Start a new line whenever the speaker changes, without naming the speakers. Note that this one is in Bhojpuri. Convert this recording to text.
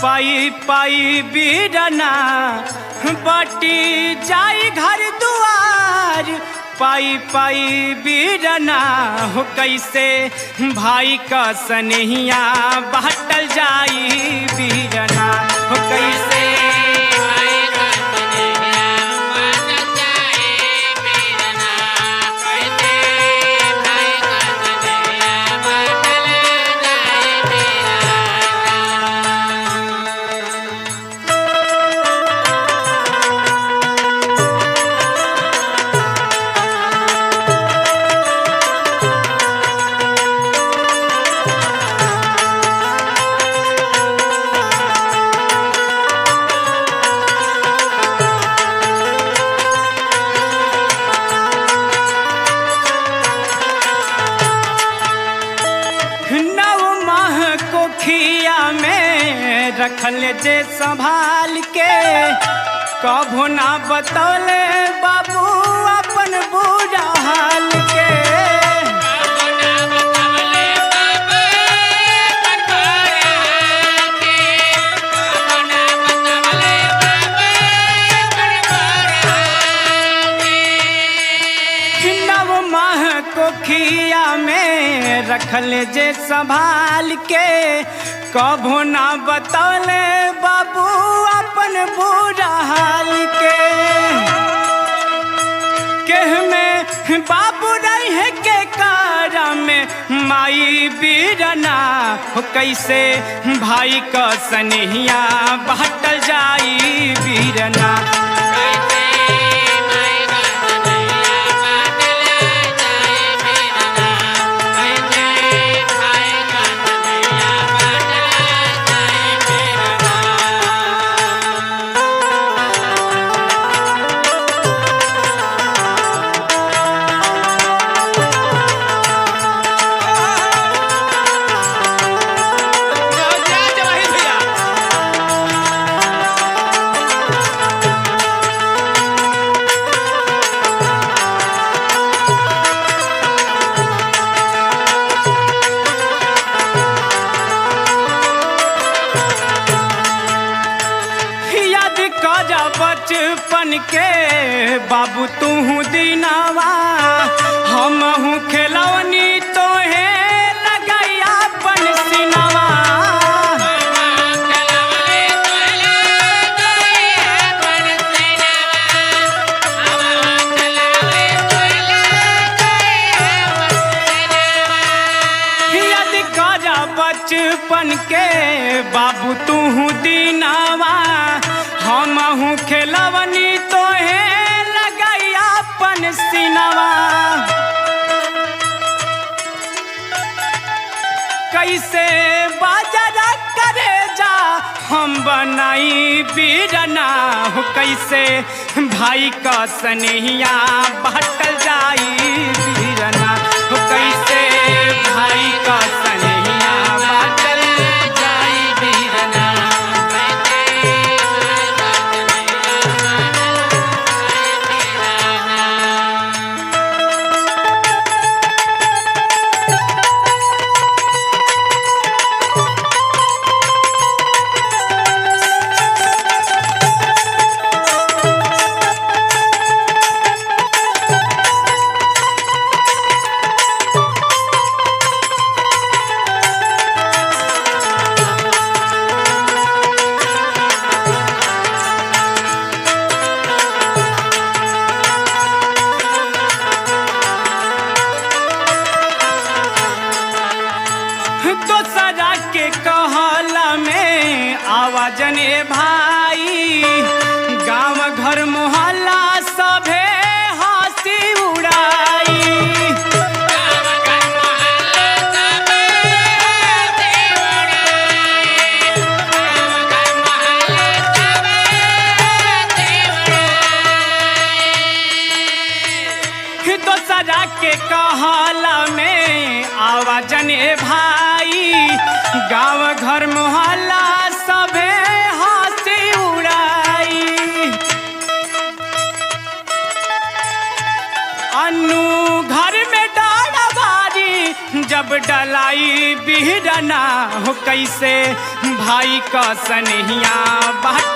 पाई पाई बीरना बटी जाई घर दुआर। पाई पाई बीरना हो कैसे भाई का सनहिया बाटल जाई बीरना हो कैसे रखल जे संभाल के कभो ना बतौले बाबू अपन बुरा हाल के। नव माह कोखिया में रखल जे संभाल के कभो ना बतौले बाबू अपन बुरा हाल के। केह में बाबू रहे के कारा में माई बीरना हो कैसे भाई का सनहिया बाटल जाई बीरना। बचपन के बाबू तू दीनावा हमहू खेलवनी तो है लगैया अपन सिनवा। यदि काजा बचपन के बाबू तू दीनावा हमहू खेलवनी तो है लगैया अपन सिनवा। कैसे बाजरा करे जा हम बनाई बीरना हो कैसे भाई का सनहिया बाटल जाई बीरना हो कैसे भाई का सनहिया बाटल जाई बीरना। आवाजने भाई गांव घर मोहल्ला सभे हंसी उड़ाई। दोसरा के कहला में आवाजने भाई गांव घर मोहल्ला सभे हंसी उड़ाई। अन्नू घर में डाढ़ बारी जब डलाई बिहरना हो कैसे भाई का सनहिया बाट